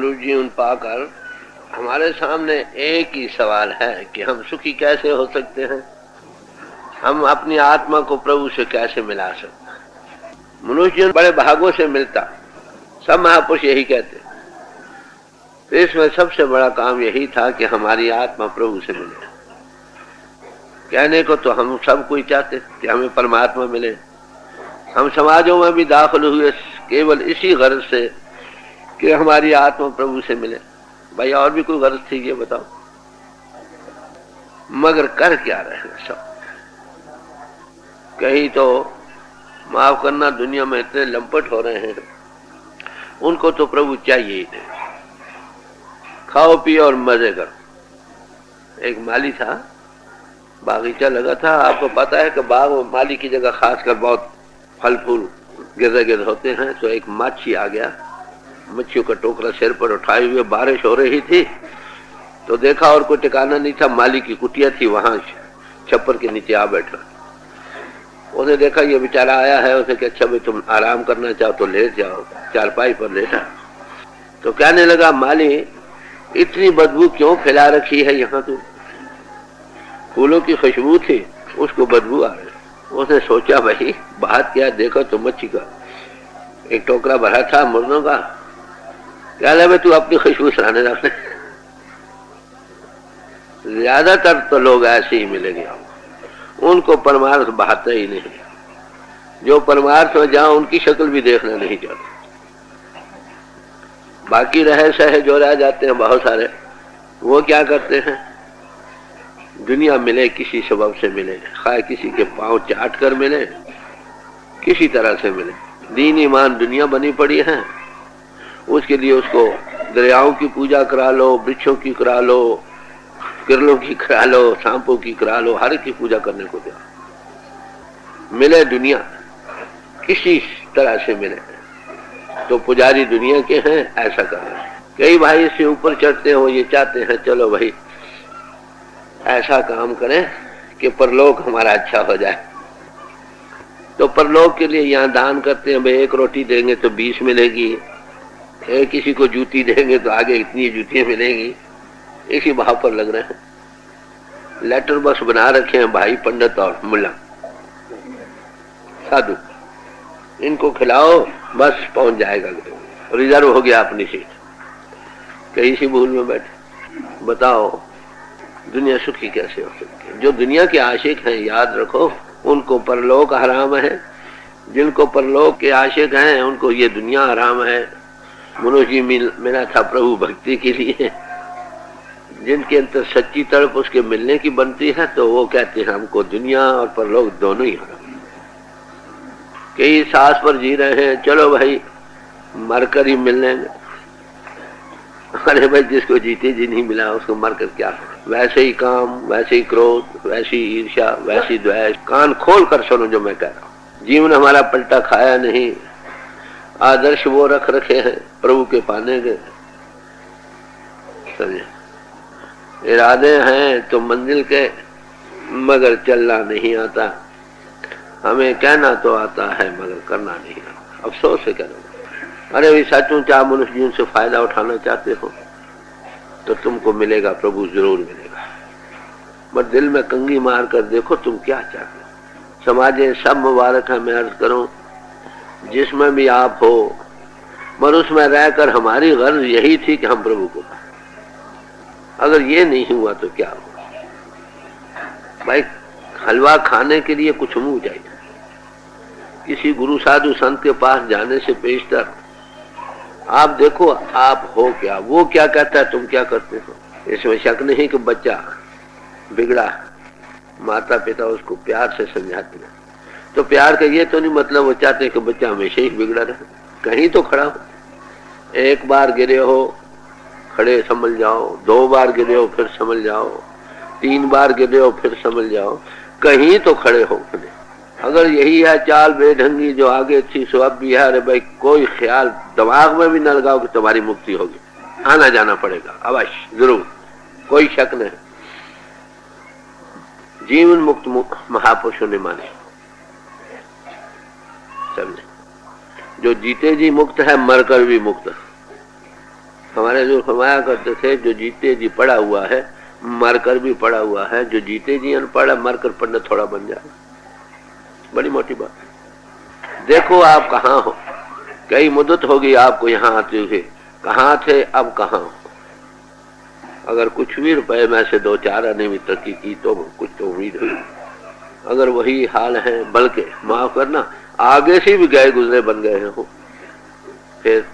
मुलूक जी उन पाकर हमारे सामने एक ही सवाल है कि हम सुखी कैसे हो सकते हैं, हम अपनी आत्मा को प्रभु से कैसे मिला सकते हैं। मनुष्य बड़े भागों से मिलता, सब महापुरुष यही कहते। तो इसमें सबसे बड़ा काम यही था कि हमारी आत्मा प्रभु से मिले। कहने को तो हम सब कोई चाहते कि हमें परमात्मा मिले। हम समाजों में भी दाखिल हुए केवल इसी गर्ज से कि हमारी आत्मा प्रभु से मिले। भाई और भी कोई गर्ज थी ये बताओ? मगर कर क्या रहे हैं सब? कहीं तो माफ करना, दुनिया में इतने लंपट हो रहे हैं, उनको तो प्रभु चाहिए ही नहीं। खाओ पियो और मजे करो। एक माली था, बागीचा लगा था। आपको पता है कि बाग में माली की जगह खासकर बहुत फल फूल गिर्द गिर्द होते हैं। तो एक मच्छी आ गया, मच्छियों का टोकरा सिर पर उठाए हुए, बारिश हो रही थी तो देखा और कोई ठिकाना नहीं था। माली की कुटिया थी, वहां छप्पर के नीचे आ बैठा। उसने देखा ये बेचारा आया है, उसे कि अच्छा भाई तुम आराम करना चाहो तो लेट जाओ। चारपाई पर लेटा तो कहने लगा, माली इतनी बदबू क्यों फैला रखी है यहाँ? तो फूलों की खुशबू थी, उसको बदबू आ रही। उसने सोचा भाई बात क्या, देखो तो मच्छी का एक टोकरा भरा था मुर्दों का। क्या लगे तू अपनी खुशबू सराहने रखने। ज्यादातर तो लोग ऐसे ही मिलेंगे, उनको परमार्थ बहाता ही नहीं। जो परमार्थ में जाओ उनकी शक्ल भी देखना नहीं चाहते। बाकी रहे सहे जो रह जाते हैं बहुत सारे, वो क्या करते हैं? दुनिया मिले किसी सबब से मिले, खाए किसी के पांव चाट कर मिले, किसी तरह से मिले। दीन ईमान दुनिया बनी पड़ी है, उसके लिए उसको दरियाओं की पूजा करा लो, वृक्षों की करा लो, किरलों की करा लो, सांपों की करा लो, हर की पूजा करने को दिया। मिले दुनिया किसी तरह से मिले तो पुजारी दुनिया के हैं, ऐसा कर रहे हैं। कई भाई इससे ऊपर चढ़ते हो, ये चाहते हैं चलो भाई ऐसा काम करें कि परलोक हमारा अच्छा हो जाए। तो परलोक के लिए यहाँ दान करते हैं, भाई एक रोटी देंगे तो 20 मिलेगी, एक किसी को जूती देंगे तो आगे इतनी जूतियां मिलेंगी। इसी भाव पर लग रहे हैं। लेटर बॉक्स बना रखे हैं भाई पंडित और मुल्ला साधु, इनको खिलाओ बस पहुंच जाएगा, रिजर्व हो गया अपनी सीट। कहीं सी भूल में बैठे। बताओ दुनिया सुखी कैसे हो सकती है? जो दुनिया के आशिक हैं, याद रखो उनको परलोक हराम है। जिनको परलोक के आशिक हैं उनको ये दुनिया हराम है। मनुष्य जी मिला था प्रभु भक्ति के लिए, जिनके अंदर सच्ची तड़प उसके मिलने की बनती है, तो वो कहते हैं हमको दुनिया और परलोक दोनों ही हराम। कई सांस पर जी रहे हैं, चलो भाई मरकर ही मिल लेंगे। अरे भाई जिसको जीते जी नहीं मिला उसको मरकर क्या? वैसे ही काम, वैसे ही क्रोध, वैसी ईर्ष्या, वैसी द्वेष। कान खोल कर सुनो जो मैं कह रहा हूँ। जीवन हमारा पलटा खाया नहीं। आदर्श वो रख रखे हैं प्रभु के पाने के, समझे? इरादे हैं तो मंजिल के, मगर चलना नहीं आता। हमें कहना तो आता है मगर करना नहीं आता। अफसोस है करो। अरे भाई सचू चाह मनुष्य जीवन से फायदा उठाना चाहते हो तो तुमको मिलेगा, प्रभु जरूर मिलेगा। बस दिल में कंगी मार कर देखो तुम क्या चाहते हो। समाजे सब मुबारक है, मैं अर्ज करूं जिसमें भी आप हो, मगर उसमें रहकर हमारी गर्ज यही थी कि हम प्रभु को पाएं। अगर ये नहीं हुआ तो क्या हुआ? भाई हलवा खाने के लिए कुछ मुंह चाहिए। किसी गुरु साधु संत के पास जाने से पेशतर आप देखो आप हो क्या, वो क्या कहता है, तुम क्या करते हो। इसमें शक नहीं कि बच्चा बिगड़ा, माता पिता उसको प्यार से समझाते हैं। तो प्यार का ये तो नहीं मतलब वो चाहते कि बच्चा हमेशा ही बिगड़ा रहे। कहीं तो खड़ा हो। एक बार गिरे हो खड़े संभल जाओ, 2 बार गिरे हो फिर संभल जाओ, 3 बार गिरे हो फिर संभल जाओ, कहीं तो खड़े हो खड़े। अगर यही है चाल बेढंगी जो आगे थी सो अब भी है, अरे भाई कोई ख्याल दिमाग में भी न लगाओ कि तुम्हारी मुक्ति होगी। आना जाना पड़ेगा अवश्य, जरूर, कोई शक नहीं। जीवन मुक्त महापुरुषों ने माने, समझे? जो जीते जी मुक्त है, मरकर भी मुक्त है। हमारे जो फरमाया करते थे, जो जीते जी पड़ा हुआ है मरकर भी पड़ा हुआ है, जो जीते जी अनपढ़ है मरकर पंडित थोड़ा बन जाए। बड़ी मोटी बात। देखो आप कहाँ हो, कई मुद्दत होगी आपको यहाँ आते हुए, कहाँ थे अब कहाँ हो। अगर कुछ भी रुपए में से 2-4 आने में तरक्की की तो कुछ तो उम्मीद हुई। अगर वही हाल है, बल्कि माफ करना आगे से भी गए गुजरे बन गए हो, फिर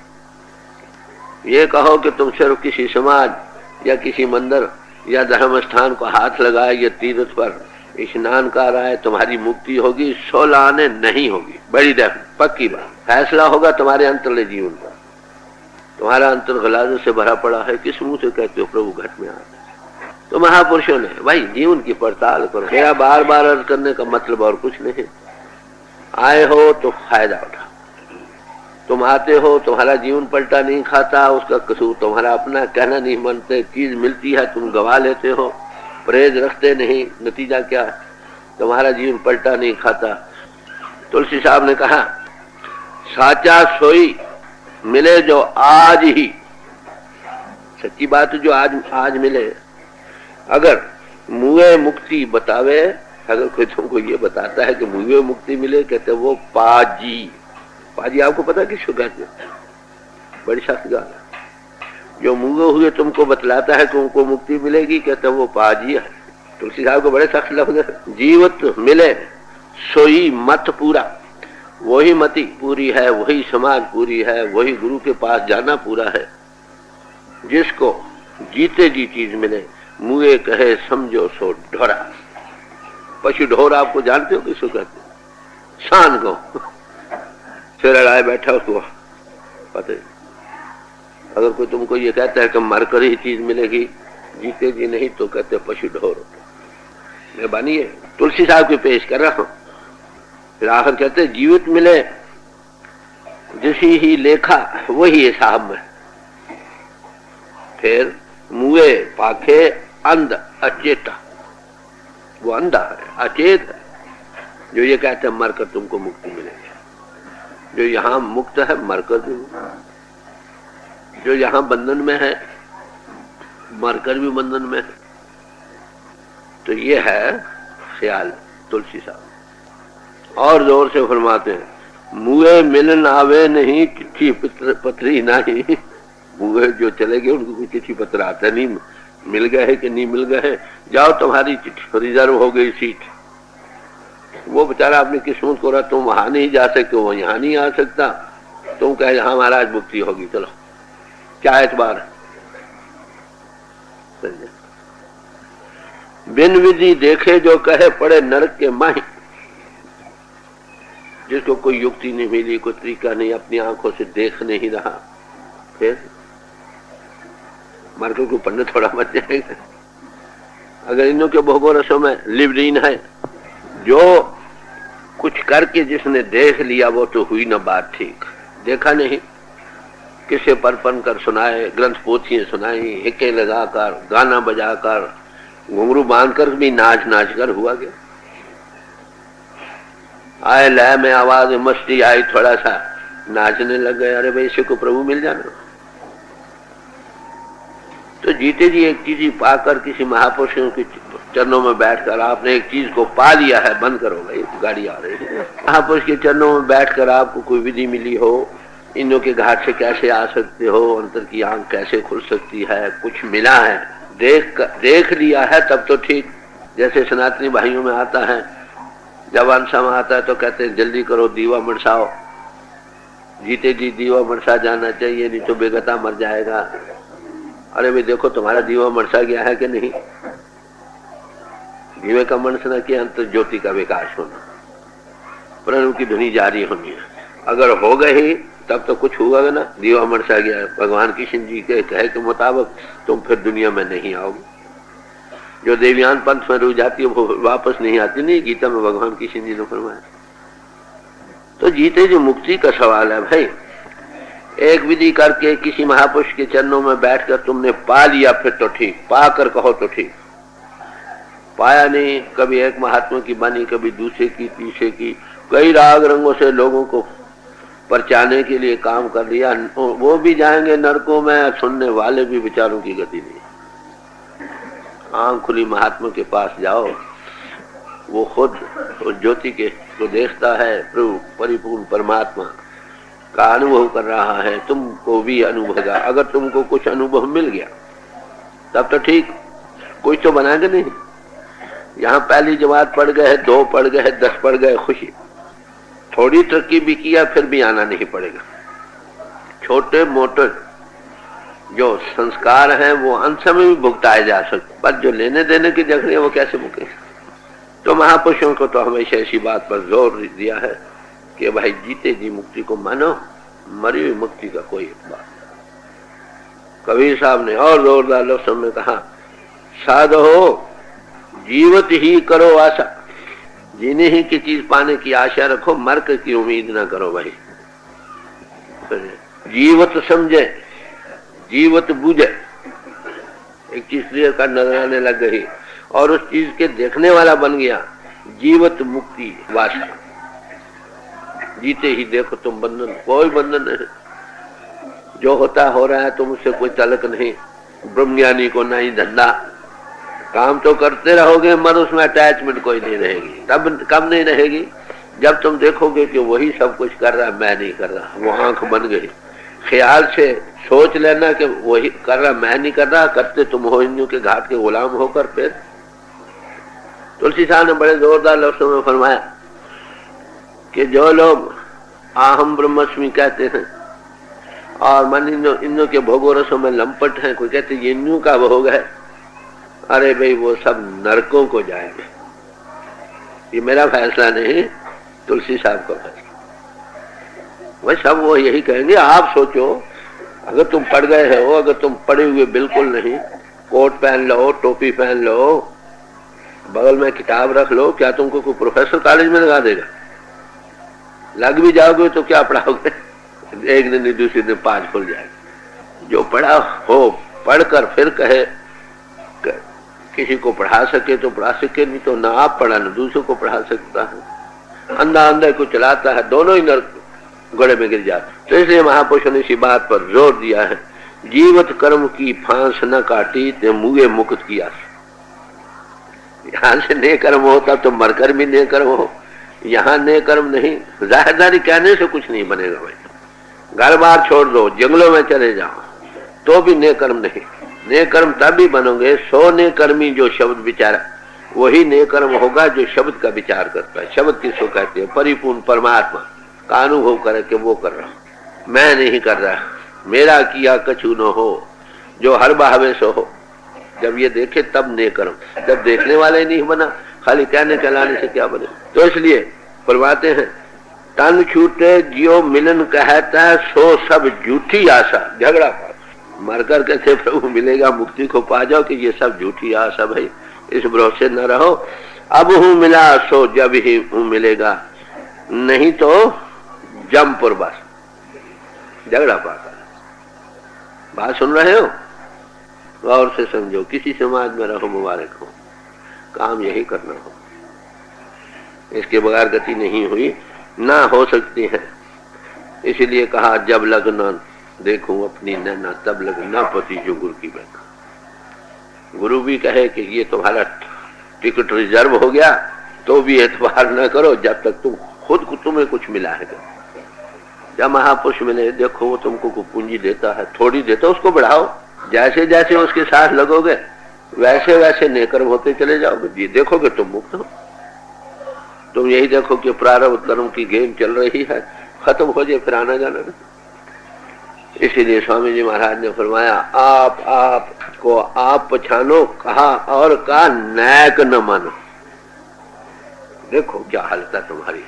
ये कहो कि तुम सिर्फ किसी समाज या किसी मंदिर या धर्म स्थान को हाथ लगाए या तीर्थ पर स्नान कर रहा है तुम्हारी मुक्ति होगी, 16 आने नहीं होगी। बड़ी पक्की बात। फैसला होगा तुम्हारे अंतरले जीवन का। तुम्हारा अंतर गलाजत से भरा पड़ा है, किस मुंह से कहते हो प्रभु घट में आ। तो महापुरुषों ने भाई जीवन की पड़ताल करो। मेरा बार बार अर्ज करने का मतलब और कुछ नहीं। आए हो तो फायदा उठा। तुम आते हो, तुम्हारा जीवन पलटा नहीं खाता, उसका कसूर तुम्हारा अपना, कहना नहीं मानते, चीज मिलती है तुम गवा लेते हो, परहेज रखते नहीं, नतीजा क्या है, तुम्हारा जीवन पलटा नहीं खाता। तुलसी साहब ने कहा साचा सोई मिले जो आज ही, सच्ची बात जो आज मिले। अगर मुए मुक्ति बतावे, अगर कोई तुमको ये बताता है कि मुए मुक्ति मिले, कहते वो पाजी। पाजी आपको पता किसको कहते हैं? बड़ी शास्त्री गाल है। जो मुए हुए तुमको बतलाता है कि उनको मुक्ति मिलेगी, कहते वो पाजी है। तुलसी साहब को बड़े सख्त लफ्ज है। जीवत मिले सोई मत पूरा, वही मति पूरी है, वही समाज पूरी है, वही गुरु के पास जाना पूरा है। जिसको जीते जी चीज मिले, मुए कहे समझो सो ढोरा। पशु ढोर आपको जानते हो किसको कहते? शान को सिर अड़ाए बैठा उसको पता है। अगर कोई तुमको ये कहता है कि मरकर ही चीज मिलेगी, जीते जी नहीं, तो कहते पशु ढोर। मेहरबानी है, तुलसी साहब के पेश कर रहा हूं। फिर आखिर कहते जीवित मिले जिसी ही लेखा वही है साहब में। फिर मुए पाखे अंध अचेता, वो अंधा है, अचेत है, जो ये कहते हैं मरकर तुमको मुक्ति मिलेगी। जो यहां मुक्त है मरकर भी, जो यहां बंधन में है मरकर भी बंधन में है। तो ये है ख्याल तुलसी साहब। और जोर से फरमाते हैं मुए मिलन आवे नहीं, चिट्ठी पत्री नहीं। मुए जो चले गए उनको कोई चिट्ठी पत्र आता नहीं, मिल गए है कि नहीं मिल गए है, जाओ तुम्हारी चिट्ठी रिजर्व हो गई सीट। वो बेचारा अपनी किस्मत को रहा, तुम वहां नहीं जा सकते, वो यहाँ नहीं आ सकता, तुम कहे हाँ महाराज मुक्ति होगी, चलो क्या एतबार। बिन विधि देखे जो कहे पड़े नरक के माही। जिसको कोई युक्ति नहीं मिली, कोई तरीका नहीं, अपनी आंखों से देख नहीं रहा, फिर मरकर को पंडित थोड़ा मच जाएगा। अगर इनों के भोगो रसों में लिबरीन है, जो कुछ करके जिसने देख लिया वो तो हुई ना बात ठीक। देखा नहीं, किसे परपन कर सुनाए, ग्रंथ पोथियां सुनाई, हिक्के लगाकर, गाना बजाकर, घुंघरू बांधकर भी नाच नाच कर हुआ गया। आए लय में आवाज मस्ती आई, थोड़ा सा नाचने लग गए, अरे भाई इसे को प्रभु मिल जाना। तो जीते जी एक चीज ही पाकर, किसी महापुरुषों के चरणों में बैठकर आपने एक चीज को पा लिया है, बंद करो भाई गाड़ी आ रही है। महापुरुष के चरणों में बैठकर आपको कोई विधि मिली हो, इनों के घाट से कैसे आ सकते हो, अंतर की आंख कैसे खुल सकती है, कुछ मिला है, देख लिया है, तब तो ठीक। जैसे सनातनी भाइयों में आता है, जब अंशा आता है तो कहते हैं जल्दी करो दीवा मरसाओ, जीते जी दीवा मरसा जाना चाहिए, नहीं तो बेगता मर जाएगा। अरे भाई देखो तुम्हारा दीवा मरसा गया है कि नहीं? दीवे का मनसना किया अंतर ज्योति का विकास होना, प्रणव की ध्वनि जारी होनी है। अगर हो गई तब तो कुछ हुआ ना, दीवा मरसा गया। भगवान कृष्ण जी के कहे के मुताबिक तुम फिर दुनिया में नहीं आओगे। जो देवयान पंथ में रुक जाती है वो वापस नहीं आती, नहीं गीता में भगवान कृष्ण जी ने फरमाया। तो जीते जो मुक्ति का सवाल है भाई, एक विधि करके किसी महापुरुष के चरणों में बैठकर तुमने पा लिया, फिर तो ठीक, पाकर कहो तो ठीक। पाया नहीं, कभी एक महात्मा की बानी, कभी दूसरे की, तीसरे की, कई राग रंगों से लोगों को परचाने के लिए काम कर लिया, वो भी जाएंगे नरकों में, सुनने वाले भी विचारों की गति नहीं। आंख खुली महात्मा के पास जाओ, वो खुद उस ज्योति के को देखता है, प्रभु परिपूर्ण परमात्मा का अनुभव कर रहा है, तुमको भी अनुभव होगा। अगर तुमको कुछ अनुभव मिल गया तब तो ठीक, कुछ तो बनाएंगे नहीं। यहाँ पहली जमात पढ़ गए, 2 पढ़ गए, 10 पढ़ गए, खुशी। थोड़ी तरक्की भी किया फिर भी आना नहीं पड़ेगा। छोटे मोटे जो संस्कार हैं वो अंत में भी भुगताए जा सकते, पर जो लेने देने की जगह है वो कैसे भुगते। तो महापुरुषों को तो हमेशा इसी बात पर जोर दिया है कि भाई जीते जी मुक्ति को मानो, मरी हुई मुक्ति का कोई बात। कबीर साहब ने और जोरदार लफ्ज़ों में कहा, साधो जीवत ही करो आशा, जीने ही की चीज पाने की आशा रखो, मर कर की उम्मीद ना करो भाई। जीवत समझे, जीवत बूझे, एक चीज क्लियर कर नजर आने लग गई और उस चीज के देखने वाला बन गया। जीवत मुक्ति वाशा, जीते ही देखो तुम बंधन, कोई बंधन नहीं, जो होता हो रहा है तुम उससे कोई तलक नहीं। ब्रह्मज्ञानी को नहीं धंधा, काम तो करते रहोगे मगर उसमें अटैचमेंट कोई नहीं रहेगी। तब कब नहीं रहेगी, जब तुम देखोगे कि वही सब कुछ कर रहा है, मैं नहीं कर रहा। वो आंख बन गई, ख्याल से सोच लेना कि वही कर रहा, मैं नहीं कर रहा, करते तुम हो इंद्रियों के घाट के गुलाम होकर। फिर तुलसी साहब ने बड़े जोरदार लफ्ज़ों में फरमाया कि जो लोग आहम ब्रह्मस्मि कहते हैं और मन इंद्रियों के भोगों रसों में लंपट हैं, कोई कहते ये इंद्रियों का भोग है, अरे भाई वो सब नरकों को जाएंगे। ये मेरा फैसला नहीं, तुलसी साहब का फैसला। वह सब वो यही कहेंगे। आप सोचो, अगर तुम पढ़ गए हो, अगर तुम पढ़े हुए बिल्कुल नहीं, कोट पहन लो, टोपी पहन लो, बगल में किताब रख लो, क्या तुमको कोई प्रोफेसर कॉलेज में लगा देगा? लग भी जाओगे तो क्या पढ़ाओगे? एक दिन दूसरे दिन 5 खुल जाएगा। जो पढ़ा हो पढ़कर फिर कहे किसी को पढ़ा सके तो पढ़ा सके, नहीं तो ना आप पढ़ा ना दूसरों को पढ़ा सकता है। अंधा अंधे को चलाता है, दोनों ही नरक घोड़े में गिर जाते। तो इसलिए महापुरुषों ने इसी बात पर जोर दिया है, जीवत कर्म की फांस न काटी ते मुए मुक्त किया। यहाँ से ने कर्म होता तो मरकर भी ने कर्म हो, यहाँ ने कर्म नहीं। जाहिरदारी कहने से कुछ नहीं बनेगा भाई। घर बार छोड़ दो, जंगलों में चले जाओ तो भी ने कर्म नहीं। ने कर्म तब भी बनोगे, 100 ने कर्मी जो शब्द विचारा, वही ने कर्म होगा जो शब्द का विचार करता है। शब्द किसको कहते हैं? परिपूर्ण परमात्मा का अनुभव करे कि वो कर रहा हूं, मैं नहीं कर रहा, मेरा किया कछु न हो, जो हर बहावे सो हो। जब ये देखे तब ने कर्म, जब देखने वाले नहीं बना, खाली कहने चलाने से क्या बने। तो इसलिए फरमाते हैं, तन छूटे जियो मिलन कहता है, सो सब झूठी आशा। झगड़ा मर कर कैसे प्रभु मिलेगा, मुक्ति को पा जाओ, कि ये सब झूठी आशा भाई, इस भरोसे न रहो। अब हूं मिला सो जब ही हूं मिलेगा, नहीं तो जमपुर बस झगड़ा पाता। बात सुन रहे हो? गौर से समझो, किसी समाज में रहो मुबारक हो, काम यही करना हो, इसके बगैर गति नहीं हुई, ना हो सकती है। इसीलिए कहा, जब लगना देखूं अपनी नैना तब लगना पति जो गुरु की बैठा। गुरु भी कहे कि ये तुम्हारा टिकट रिजर्व हो गया तो भी एतबार न करो जब तक तुम खुद को तुम्हें कुछ मिला है। जब महापुरुष मिले, देखो वो तुमको पूंजी देता है, थोड़ी देता है, उसको बढ़ाओ। जैसे जैसे उसके साथ लगोगे वैसे वैसे नेकर्म होते चले जाओगे। जी देखोगे तुम मुक्त हो। तुम यही देखो कि प्रारब्ध कर्म की गेम चल रही है, खत्म हो जाए फिर आना जाना नहीं। इसीलिए स्वामी जी महाराज ने फरमाया, आप को आप पहचानो, कहा और कहा नैक न मानो। देखो क्या हालत है तुम्हारी।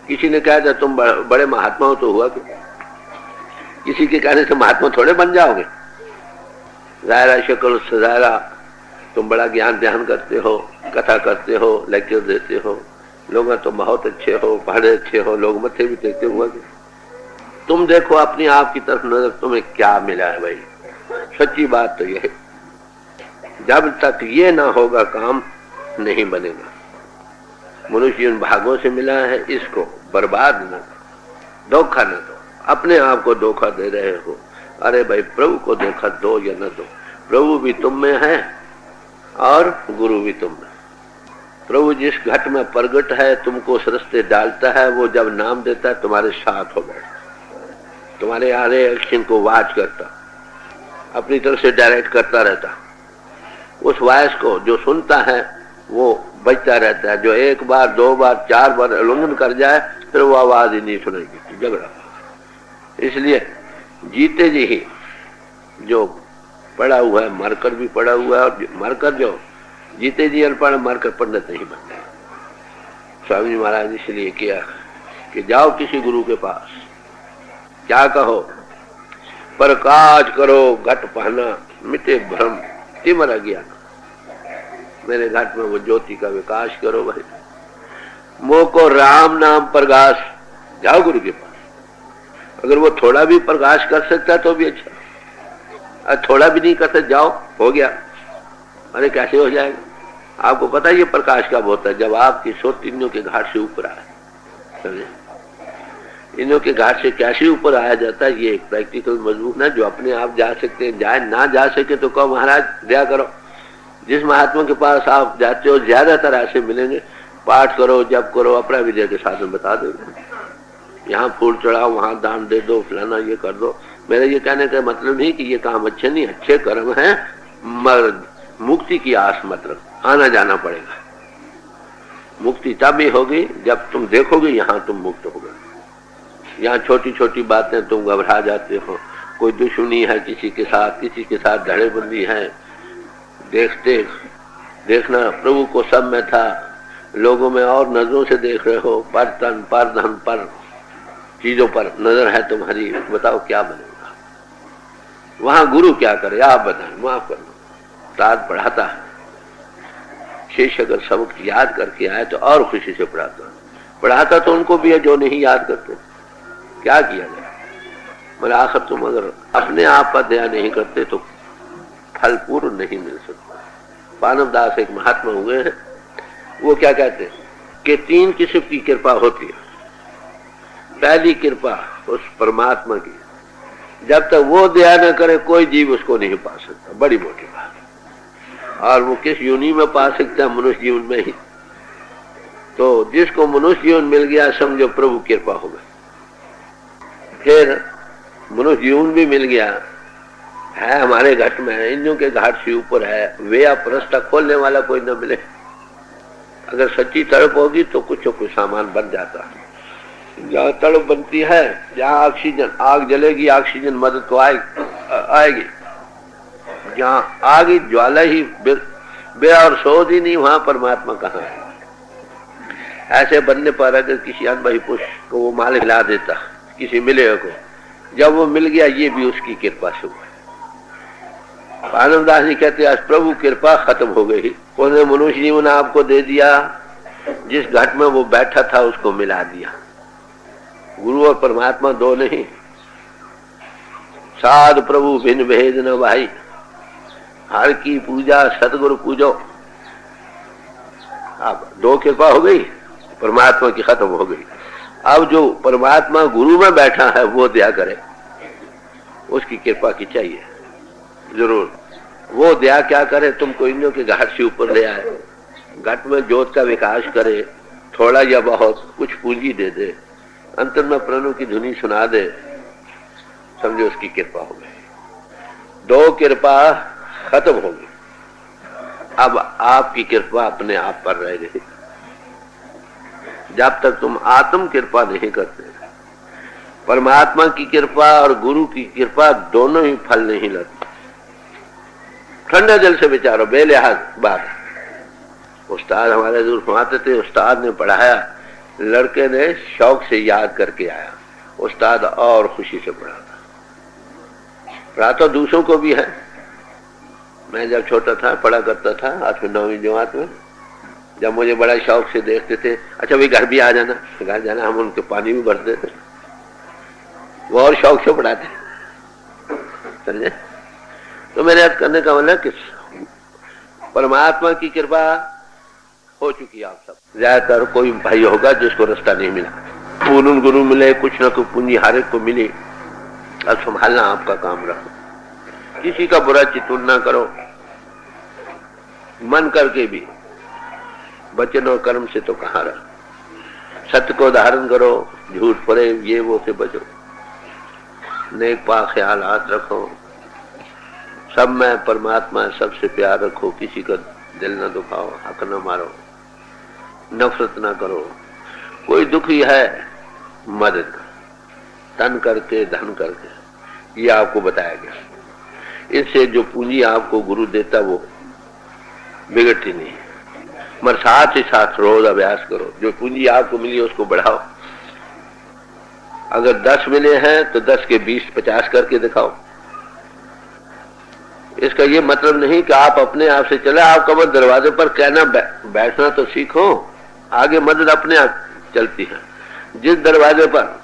किसी ने कहा था तुम बड़े महात्मा हो तो हुआ क्यों? किसी के कहने से महात्मा थोड़े बन जाओगे। जायरा शक्ल सजायरा तुम बड़ा ज्ञान ध्यान करते हो, कथा करते हो, लेक्चर देते हो, लोग तुम बहुत अच्छे हो, पढ़े अच्छे हो, लोग मत्थे भी देखते हुआ। तुम देखो अपनी आप की तरफ नजर, तुम्हें क्या मिला है भाई। सच्ची बात तो यह है, जब तक ये ना होगा काम नहीं बनेगा। मनुष्य उन भागों से मिला है, इसको बर्बाद न, धोखा न दो। अपने आप को धोखा दे रहे हो। अरे भाई, प्रभु को धोखा दो या न दो, प्रभु भी तुम में है और गुरु भी तुम में। प्रभु जिस घट में प्रगट है, तुमको उस रास्ते डालता है, वो जब नाम देता है तुम्हारे साथ हो बैठता, तुम्हारे आरे एक्शन को वाच करता, अपनी तरफ से डायरेक्ट करता रहता। उस वॉइस को जो सुनता है वो बचता रहता है। जो एक बार, दो बार, चार बार उल्लंघन कर जाए, फिर वो आवाज ही नहीं सुनेगी, झगड़ा। इसलिए जीते जी ही जो पड़ा हुआ है, मरकर भी पड़ा हुआ है, और मरकर जो जीते जी अनपढ़, मरकर पंडित नहीं बनते। स्वामी जी महाराज ने इसलिए किया कि जाओ किसी गुरु के पास, क्या कहो, प्रकाश करो घट पहना, मिटे भ्रम तिमर ज्ञान। मेरे घट में वो ज्योति का विकास करो भाई, मोह को राम नाम प्रकाश। जाओ गुरु के पास, अगर वो थोड़ा भी प्रकाश कर सकता है तो भी अच्छा, और थोड़ा भी नहीं करता, जाओ हो गया। अरे कैसे हो जाएगा? आपको पता है ये प्रकाश कब होता है? जब आपकी सोच इन्हों के घाट से ऊपर आए। समझे? इन्हों के घाट से कैसे ऊपर आया जाता है, ये एक प्रैक्टिकल मजबूत है। जो अपने आप जा सकते हैं जाए, ना जा सके तो कहो महाराज दया करो। जिस महात्मा के पास आप जाते हो ज्यादातर ऐसे मिलेंगे, पाठ करो, जप करो, अपना विद्या के साधन बता देंगे। यहाँ फूल चढ़ाओ, वहां दान दे दो, फलाना ये कर दो। मेरा ये कहने का मतलब नहीं कि ये काम अच्छे नहीं, अच्छे कर्म है, मगर मुक्ति की आस मत रखो, आना जाना पड़ेगा। मुक्ति तब ही होगी जब तुम देखोगे यहाँ तुम मुक्त हो गए। यहाँ छोटी छोटी बातें तुम घबरा जाते हो, कोई दुश्मनी है किसी के साथ धड़ेबंदी है। देखना प्रभु को सब में था, लोगों में और नजरों से देख रहे हो, पर तन पर धन पर चीजों पर नजर है तुम्हारी। बताओ क्या बनेगा? वहां गुरु क्या करे आप बताएं, माफ करना। उस्ताद पढ़ाता है, शिष्य अगर सबक याद करके आए तो और खुशी से पढ़ाता तो उनको भी है जो नहीं याद करते। क्या किया जाए? मगर आखिर तुम अगर अपने आप का ध्यान नहीं करते तो फल पूर्ण नहीं मिल सकता। पानव दास एक महात्मा हुए हैं, वो क्या कहते हैं कि 3 किस्म की कृपा होती है। पहली कृपा उस परमात्मा की, जब तक वो दया न करे कोई जीव उसको नहीं पा सकता, बड़ी मोटी बात। और वो किस योनि में पा सकता है? मनुष्य जीवन में ही। तो जिसको मनुष्य जीवन मिल गया समझो प्रभु कृपा हो गई। फिर मनुष्य जीवन भी मिल गया है हमारे घाट में, इंद्रियों के घाट से ऊपर है, वे आप रास्ता खोलने वाला कोई न मिले। अगर सच्ची तड़प होगी तो कुछ सामान बन जाता है। जहाँ तड़प बनती है, जहाँ ऑक्सीजन, आग जलेगी, ऑक्सीजन मदद को आएगी। जहाँ आगे ज्वाला ही बे और शोध ही नहीं, वहां परमात्मा कहाँ है? ऐसे बनने पर अगर किसी अनबही पुरुष को वो माल हिला देता, किसी मिले को, जब वो मिल गया ये भी उसकी कृपा से हुआ। आनंददास जी कहते आज प्रभु कृपा खत्म हो गई, उन्होंने मनुष्य जीवन आपको दे दिया, जिस घट में वो बैठा था उसको मिला दिया। गुरु और परमात्मा दो नहीं, साध प्रभु भिन्न भेद न भाई, हर की पूजा सतगुरु पूजो। अब 2 कृपा हो गई, परमात्मा की खत्म हो गई। अब जो परमात्मा गुरु में बैठा है वो दया करे, उसकी कृपा की चाहिए जरूर। वो दया क्या करे? तुमको इंद्रियों के घाट से ऊपर ले आए, घट में ज्योत का विकास करे, थोड़ा या बहुत कुछ पूंजी दे दे, अंतर में प्रणु की धुनी सुना दे, समझो उसकी कृपा हो गई। 2 कृपा खत्म हो गई। अब आपकी कृपा अपने आप पर रह गई। जब तक तुम आत्म कृपा नहीं करते, परमात्मा की कृपा और गुरु की कृपा दोनों ही फल नहीं लगते। ठंडे दिल से विचारो, बेलिहाज बात। उस्ताद हमारे दूर फरमाते थे, उस्ताद ने पढ़ाया, लड़के ने शौक से याद करके आया, उस्ताद और खुशी से पढ़ाता दूसरों को भी है। मैं जब छोटा था पढ़ा करता था 8वीं 9वीं जमात में, जब मुझे बड़ा शौक से देखते थे, अच्छा भाई घर भी आ जाना, घर जाना, हम उनके पानी भी भरते थे, वो और शौक से पढ़ाते, समझे? तो मेरे याद करने का मतलब कि परमात्मा की कृपा हो चुकी है आप सब। ज्यादातर कोई भाई होगा जिसको रास्ता नहीं मिला, पूर्ण गुरु मिले, कुछ ना कुछ पूंजी हर एक को मिले, अब संभालना आपका काम रखो। किसी का बुरा चितवन ना करो, मन करके भी, वचन और कर्म से तो कहाँ रहा। सत्य को धारण करो, झूठ प्रेम ये वो से बचो, नेक पाक ख्यालात रखो, सब में परमात्मा, सबसे प्यार रखो, किसी का दिल न दुखाओ, हक न मारो, नफरत ना करो। कोई दुखी है मदद तन करके धन करके, ये आपको बताया गया। इससे जो पूंजी आपको गुरु देता वो बिगड़ती नहीं, मगर साथ ही साथ रोज अभ्यास करो। जो पूंजी आपको मिली उसको बढ़ाओ। अगर 10 मिले हैं तो 10 के 20 50 करके दिखाओ। इसका ये मतलब नहीं कि आप अपने आप से चले, आप कब दरवाजे पर कहना बैठना तो सीखो, आगे मदद अपने आप चलती है। जिस दरवाजे पर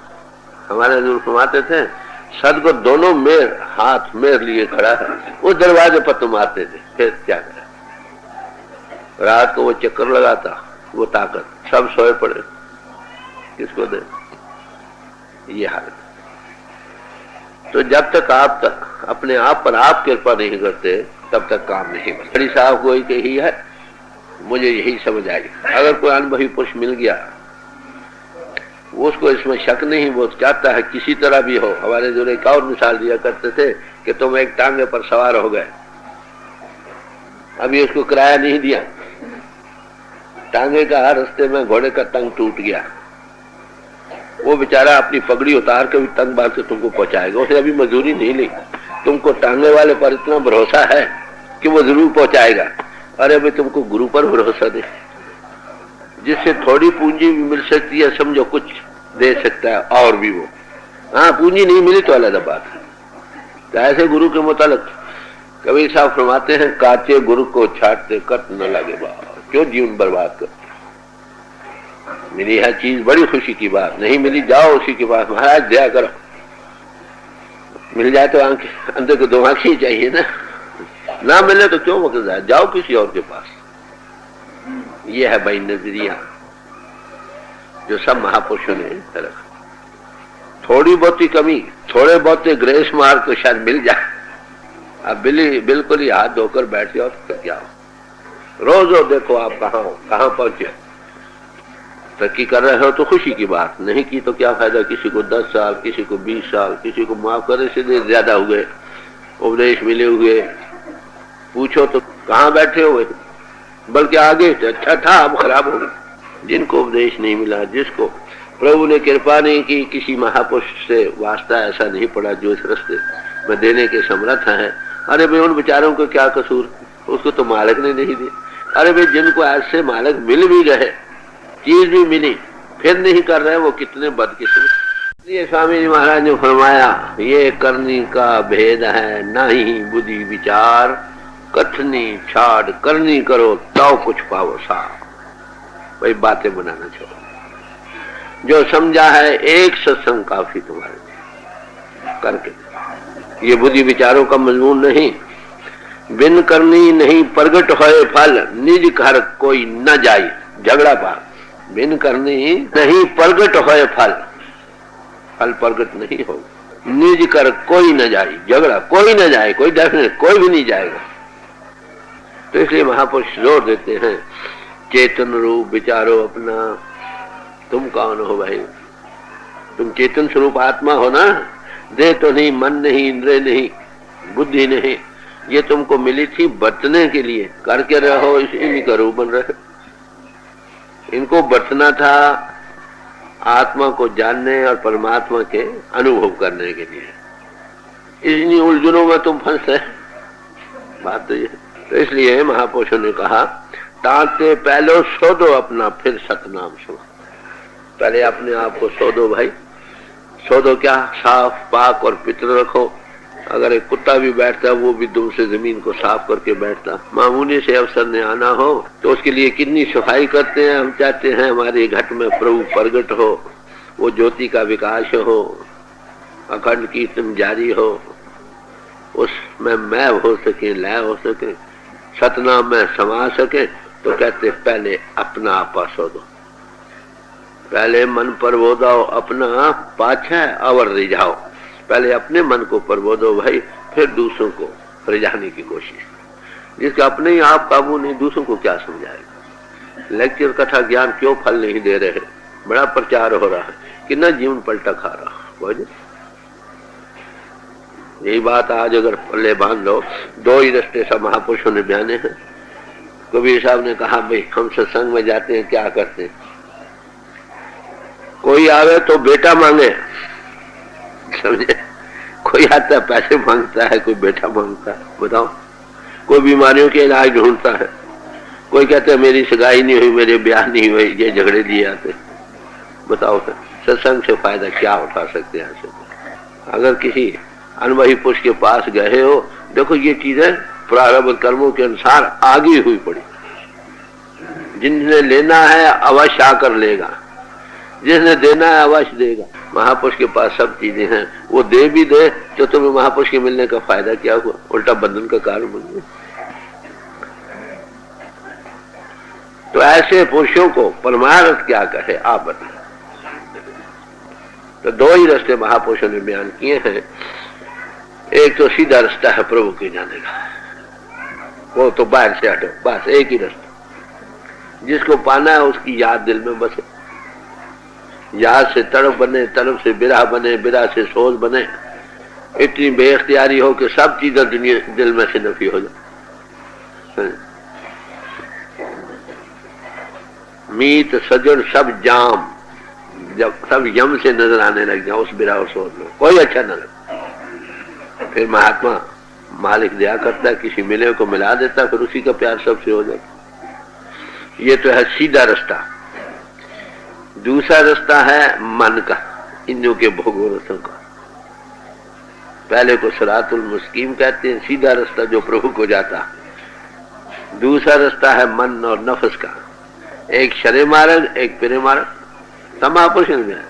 हमारे हजूर फरमाते थे सदगुरु दोनों मेर हाथ मेर लिए खड़ा है, उस दरवाजे पर तुम आते थे, फिर क्या करें। रात को वो चक्कर लगाता, वो ताकत, सब सोए पड़े, किसको दे, ये हालत। तो जब तक आप तक अपने आप पर आप कृपा नहीं करते तब तक काम नहीं बनता। बड़ी साहब कोई कही है, मुझे यही समझ आई। अगर कोई अनुभवी पुरुष मिल गया, उसको इसमें शक नहीं, वो चाहता है किसी तरह भी हो। हमारे जो एक और मिसाल दिया करते थे कि तुम एक टांगे पर सवार हो गए, अभी उसको किराया नहीं दिया, टांगे का रास्ते में घोड़े का टंग टूट गया, वो बेचारा अपनी पगड़ी उतार के भी टंग बांध के तुमको पहुंचाएगा। उसे अभी मजदूरी नहीं ली, तुमको टांगे वाले पर इतना भरोसा है कि वो जरूर पहुंचाएगा। अरे भाई तुमको गुरु पर भरोसा दे, जिससे थोड़ी पूंजी भी मिल सकती है, समझो कुछ दे सकता है और भी वो। हाँ, पूंजी नहीं मिली तो अलग बात है। तो ऐसे गुरु के मुतालिक कबीर साहब फरमाते हैं, काचे गुरु को छाटते कट न लगे बाप, क्यों जीवन बर्बाद करते। मिली है चीज बड़ी खुशी की बात, नहीं मिली जाओ उसी के पास, महाराज दया करो। मिल जाए तो आंखें अंदर को 2 आंखें चाहिए ना मिले तो क्यों वक्त जाए, जाओ किसी और के पास। ये है भाई नजरिया जो सब महापुरुषों ने रखा। थोड़ी बहुती कमी, थोड़े बहुत ग्रेस मार्क तो शायद मिल जाए। अब बिल्कुल ही हाथ धोकर बैठ जाओ तो क्या हो। रोज देखो आप कहाँ पहुंचे। तरक्की कर रहे हो तो खुशी की बात, नहीं की तो क्या फायदा। किसी को 10 साल, किसी को 20 साल, किसी को माफ करे से ज्यादा हुए, उपदेश मिले हुए, पूछो तो कहाँ बैठे हुए, बल्कि आगे अच्छा था अब खराब हो गया। जिनको उपदेश नहीं मिला, जिसको प्रभु ने कृपा नहीं की, किसी महापुरुष से वास्ता ऐसा नहीं पड़ा जो इस रास्ते में देने के समर्थ है, अरे भाई उन बेचारों को क्या कसूर, उसको तो मालिक ने नहीं दी। अरे भाई जिनको ऐसे मालिक मिल भी गए, चीज भी मिली, फिर नहीं कर रहे, वो कितने बदकिस्मत। इसलिए स्वामी जी महाराज ने फरमाया, ये करनी का भेद है, नहीं बुद्धि विचार, कथनी छाड़ करनी करो तो कुछ पाओ साफ। वही बातें बनाना छोड़ो। जो समझा है एक सत्संग काफी तुम्हारे करके। ये बुद्धि विचारों का मजमून नहीं। बिन करनी नहीं प्रगट होए फल, निज घर कोई न जाए। झगड़ा पार। बिन करनी नहीं प्रगट होए फल, फल प्रगट नहीं हो। निज कर कोई न जाए, झगड़ा कोई न जाए, कोई डेफिनेट कोई भी नहीं जाएगा। तो इसलिए महापुरुष जोर देते हैं, चेतन रूप विचारो अपना। तुम कौन हो भाई? तुम चेतन स्वरूप आत्मा हो ना। देह तो नहीं, मन नहीं, इंद्रिय नहीं, बुद्धि नहीं, ये तुमको मिली थी बरतने के लिए। करके रहो, इन्हीं का रूप बन रहे। इनको बरतना था आत्मा को जानने और परमात्मा के अनुभव करने के लिए। इन्हीं उलझनों में तुम फंसे। बात तो ये। तो इसलिए महापुरुषों ने कहा, तांते पहले शोधो अपना, फिर सतनाम सुनो। पहले अपने आप को शोधो भाई। शोधो क्या? साफ पाक और पितर रखो। अगर एक कुत्ता भी बैठता है वो भी दुम से जमीन को साफ करके बैठता। मामूली से अवसर ने आना हो तो उसके लिए कितनी सफाई करते हैं। हम चाहते हैं हमारे घट में प्रभु प्रगट हो, वो ज्योति का विकास हो, अखंड कीर्तन जारी हो, उसमें मैं हो सके, लय हो सके, सतनाम में समा सके। तो कहते पहले अपना आपा शोधो। पहले मन प्रबोधो अपना पाछे अवर रिझाओ। पहले अपने मन को प्रबोधो भाई, फिर दूसरों को रिझाने की कोशिश। जिसका अपने ही आप काबू नहीं, दूसरों को क्या समझाएगा। लेक्चर कथा ज्ञान क्यों फल नहीं दे रहे, बड़ा प्रचार हो रहा है, कितना जीवन पलटा खा रहा है। यही बात आज अगर पल्ले बांध लो, दो ही रास्ते सब महापुरुषों ने बयाने हैं। कबीर साहब ने कहा भाई हम सत्संग में जाते हैं, क्या करते हैं, कोई आवे तो बेटा मांगे, समझे, कोई आता है पैसे मांगता है, कोई बेटा मांगता है, बताओ। कोई बीमारियों के इलाज ढूंढता है, कोई कहता है मेरी सगाई नहीं हुई, मेरे ब्याह नहीं हुई, ये झगड़े दिए आते। बताओ फिर सत्संग से फायदा क्या उठा सकते हैं से। अगर किसी अनुभवी पुरुष के पास गए हो, देखो ये चीजें प्रारब्ध कर्मों के अनुसार आगे हुई पड़ी। जिसने लेना है अवश्य आकर लेगा, जिसने देना है अवश्य देगा। महापुरुष के पास सब चीजें हैं, वो दे भी दे तो तुम्हें महापुरुष के मिलने का फायदा क्या हुआ, उल्टा बंधन का कारण बन गया। तो ऐसे पुरुषों को परमार्थ क्या कहे आप बताएं। तो दो ही रास्ते महापुरुषों ने बयान किए हैं। एक तो सीधा रास्ता है प्रभु के जाने का, वो तो बाहर से हटो, बस एक ही रास्ता। जिसको पाना है उसकी याद दिल में बसे, याद से तड़प बने, तड़प से बिरह बने, बिरह से सोच बने, इतनी बेख्तियारी हो कि सब चीजें दुनिया दिल में से नफी हो जाए। मीत सजन सब जाम, जब सब यम से नजर आने लग जाए उस बिरह और सोच में, कोई अच्छा न लगे। फिर महात्मा मालिक दया करता है, किसी मिले को मिला देता, फिर उसी का प्यार सबसे हो जाता। ये तो है सीधा रास्ता। दूसरा रास्ता है मन का, इंद्रियों के भोगों रसों का। पहले को सिरातुल मुस्तकीम कहते हैं, सीधा रास्ता जो प्रभु को जाता। दूसरा रास्ता है मन और नफ्स का, एक शरे मार्ग, एक पिरे मार्ग। समापुरुषन में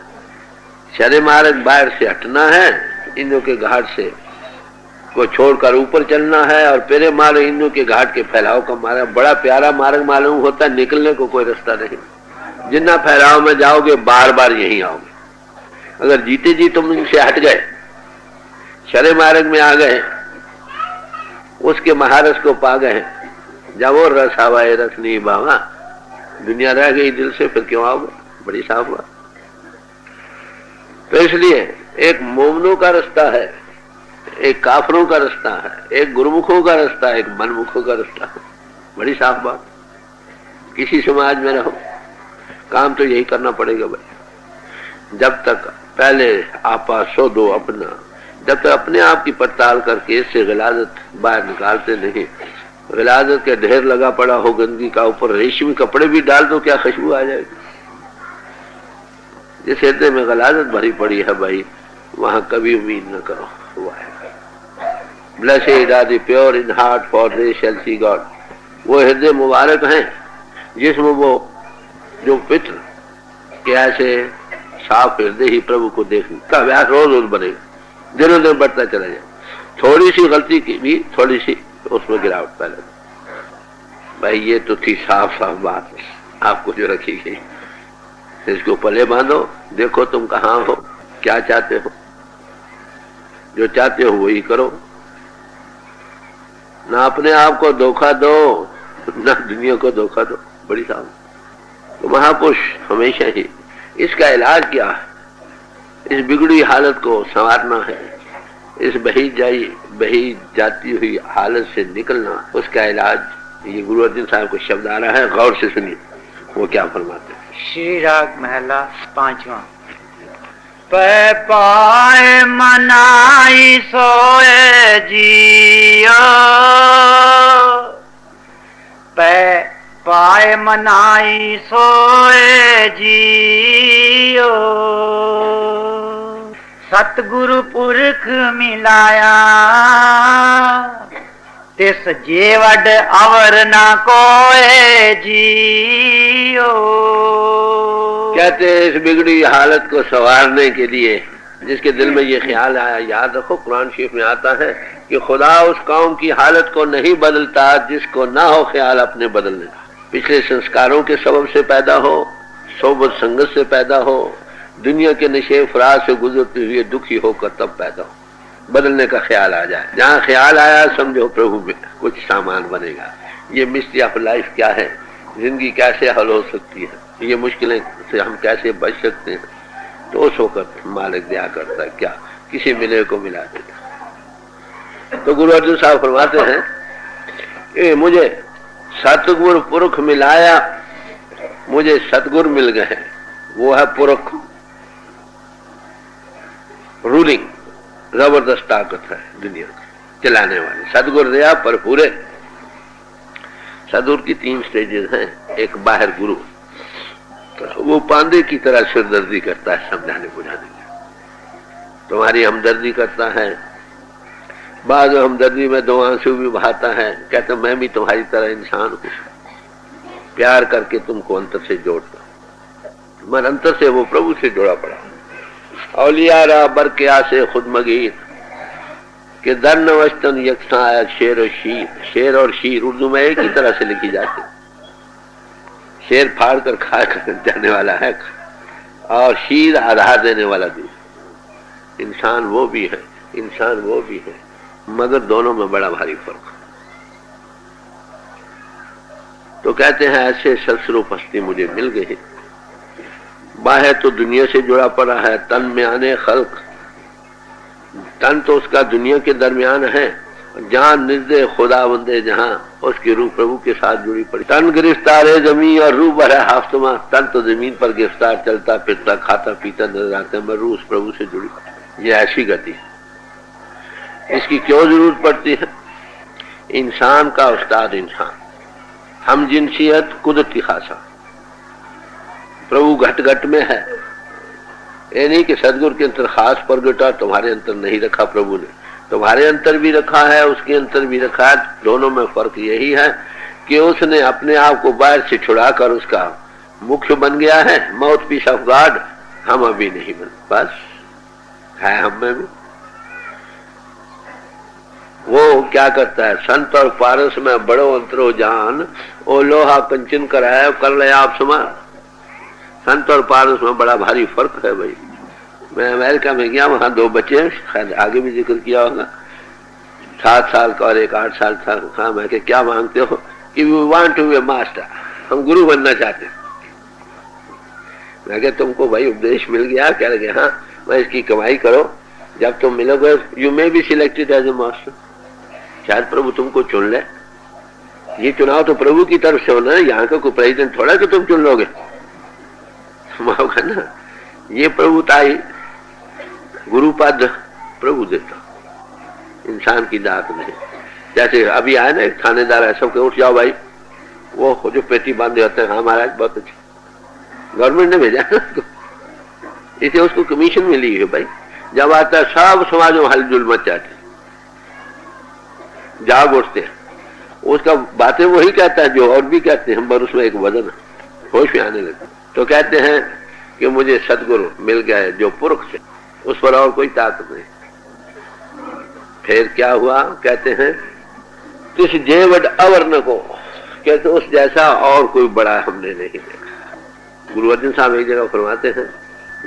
शरे मार्ग बाहर से हटना है, इंद्रियों के घाट से को छोड़कर ऊपर चलना है, और पिरे मार्ग इंद्रियों के घाट के फैलाव का मार्ग। बड़ा प्यारा मार्ग मालूम होता है, निकलने को कोई रास्ता नहीं। जितना फैलाव में जाओगे बार बार यहीं आओगे। अगर जीते जी तुम इनसे हट गए, शरे मार्ग में आ गए, उसके महारस को पा गए, जब वो रस आवाए रस नहीं बावा, दुनिया रह गई दिल से, फिर क्यों आओगे। बड़ी साफ बात। तो इसलिए एक मोमनों का रास्ता है, एक काफरों का रास्ता है, एक गुरुमुखों का रास्ता है, एक मनमुखों का रास्ता है। बड़ी साफ बात। किसी समाज में रहो, काम तो यही करना पड़ेगा भाई। जब तक पहले आपा शोधो अपना, जब तक अपने आप की पड़ताल करके इससे गिलादत बाहर निकालते नहीं, गिलादत के ढेर लगा पड़ा हो गंदगी का, ऊपर रेशमी कपड़े भी डाल दो, क्या खुशबू आ जाएगी। जिस हृदय में गिलादत भरी पड़ी है भाई, वहां कभी उम्मीद न करो हुआ है। Blessed are the pure in heart, for they shall see God। वो हृदय मुबारक हैं जिसमें वो जो पित्र कैसे साफ हृदय ही प्रभु को देखने का अभ्यास रोज रोज बनेगा, दिनों दिन बढ़ता चला जाए। थोड़ी सी गलती की भी थोड़ी सी उसमें गिरावट पहले भाई। ये तो थी साफ साफ बात आपको जो रखी गई। इसको पले बांधो, देखो तुम कहाँ हो, क्या चाहते हो, जो चाहते हो वही करो। ना अपने आप को धोखा दो, ना दुनिया को धोखा दो। बड़ी साफ। तो महापुरुष हमेशा ही इसका इलाज क्या है, इस बिगड़ी हालत को संवारना है, इस बही जाती हुई हालत से निकलना, उसका इलाज ये गुरु अर्जुन साहब को शब्द आ रहा है, गौर से सुनिए वो क्या फरमाते हैं। श्री राग महला 5वां। पै पाए मनाई सोए जियो, पै पाए मनाई सोए जियो, सतगुरु पुरख मिलाया, तिस जेवड अवर ना कोए जियो। कहते हैं इस बिगड़ी हालत को संवारने के लिए जिसके दिल में ये ख्याल आया, याद रखो कुरान शरीफ में आता है कि खुदा उस कौम की हालत को नहीं बदलता जिसको ना हो ख्याल अपने बदलने का। पिछले संस्कारों के सबब से पैदा हो, सोबत संगत से पैदा हो, दुनिया के नशे फराज से गुजरते हुए दुखी होकर तब पैदा हो। बदलने का ख्याल आ जाए, जहाँ ख्याल आया समझो प्रभु में कुछ सामान बनेगा। ये मिस्ट्री ऑफ लाइफ क्या है, जिंदगी कैसे हल हो सकती है, ये मुश्किलें से हम कैसे बच सकते हैं, तो उस वक्त मालिक दया करता है, क्या किसी मिले को मिला देता। तो गुरु अर्जुन साहब फरमाते हैं कि मुझे सतगुरु पुरख मिलाया, मुझे सतगुरु मिल गए। वो है पुरख, रूलिंग, जबरदस्त ताकत है दुनिया की चलाने वाले। सतगुरु दया पर पूरे। सतगुरु की 3 स्टेजेस हैं। एक बाहर गुरु, तो वो पांडे की तरह सिरदर्दी करता है, समझाने बुझाने की, तुम्हारी हमदर्दी करता है। बाद हमदर्दी में 2 आंसू भी बहाता है, कहता मैं भी तुम्हारी तरह इंसान हूं, प्यार करके तुमको अंतर से जोड़ता हूं। मगर अंतर से वो प्रभु से जुड़ा पड़ा। औलियारा बरकिया से खुद मगीर के दर नवस्तन यकसा शेर और शीर। शेर और शीर उर्दू में एक ही तरह से लिखी जाती। शेर फाड़ कर खा कर जाने वाला है और शीर आधार देने वाला भी। इंसान वो भी है, इंसान वो भी है, मगर दोनों में बड़ा भारी फर्क। तो कहते हैं ऐसे सत्स्वरूप हस्ती मुझे मिल गई। बाहर तो दुनिया से जुड़ा पड़ा है, तन में आने खल्क, तन तो उसका दुनिया के दरमियान है, जहां निर्दय खुदा बंदे, जहां उसकी रूह प्रभु के साथ जुड़ी पड़ी। तन गिरफ्तार है जमीन और रूह भरा हाफतमा। तन तो जमीन पर गिरफ्तार, चलता फिरता खाता पीता नजर आता है, मगर रूह उस प्रभु से जुड़ी। ये ऐसी गति, इसकी क्यों जरूरत पड़ती है? इंसान का उस्ताद इंसान, हम जिनसियत कुदरती खासा, प्रभु घट घट में है। ये नहीं कि सदगुरु के अंतर खास प्रगटा, तुम्हारे अंतर नहीं रखा प्रभु ने। तुम्हारे अंतर भी रखा है, उसके अंतर भी रखा है। दोनों में फर्क यही है कि उसने अपने आप को बाहर से छुड़ाकर उसका मुख्य बन गया है, माउथ पीस ऑफ गॉड। हम अभी नहीं बन, बस है हम में भी। वो क्या करता है, संत और पारस में बड़ो अंतरो जान, ओ लोहा कंचन कराया कर ले आप समान। संत और पारस में बड़ा भारी फर्क है भाई। मैं अमेरिका में गया, वहां 2 बच्चे, शायद आगे भी जिक्र किया होगा, 7 साल का और एक 8 साल था। हाँ, मैं क्या मांगते हो? कि we want to be a master, हम गुरु बनना चाहते हैं। मैं क्या तुमको भाई उपदेश मिल गया? कह रहे हाँ, मैं इसकी कमाई करो, जब तुम मिलोगे you may be selected as a master. शायद प्रभु तुमको चुन ले। ये चुनाव तो प्रभु की तरफ से होना है, यहाँ का कोई प्रेसिडेंट थोड़ा कि तुम चुन लोगे होगा ना। ये प्रभुताई गुरु पद प्रभु देता, इंसान की दात नहीं। जैसे अभी आए ना एक थानेदार है, सबके उठ जाओ भाई, वो जो पेटी बांधे होते हैं, हाँ महाराज बहुत अच्छा, गवर्नमेंट ने भेजा है उसको, इसे उसको कमीशन मिली है भाई। जब आता है सब समाज में हलचल मच जाती, जाग उठते हैं, उसका बातें वही कहता है जो और भी कहते हैं, पर उसमें एक वजन है, होश में आने लगता। तो कहते हैं कि मुझे सदगुरु मिल गया जो पुरख से, उस पर और कोई ताकत नहीं। फिर क्या हुआ? कहते हैं तुझ जेवड अवर्ण को, कहते उस जैसा और कोई बड़ा हमने नहीं देखा। गुरु अर्जुन साहब एक जगह फरमाते हैं,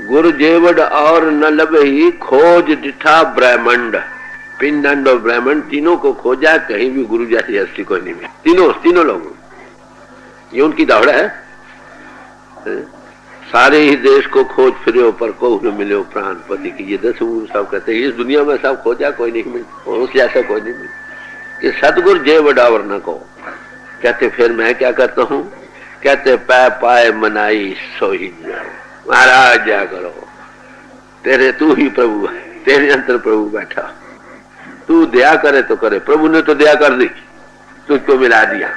गुरु जेवड और न लब ही खोज दिठा ब्रह्मंड। पिंड और ब्रह्मंड तीनों को खोजा, कहीं भी गुरु जैसी हस्ती कोई नहीं मिली। तीनों लोगों, ये उनकी दौड़ है। सारे ही देश को खोज फिरे पर को न मिले प्राणपति की। ये 10 गुरु साहब कहते हैं इस दुनिया में सब खोजा, कोई नहीं मिला, उस जैसा कोई नहीं मिला। कि सतगुरु जय बडावर न को। कहते फिर मैं क्या करता हूँ? कहते पै पाए मनाई सोही महाराज क्या करो, तेरे तू ही प्रभु है, तेरे अंतर प्रभु बैठा, तू दया करे तो करे। प्रभु ने तो दया कर दी, तुझको मिला दिया,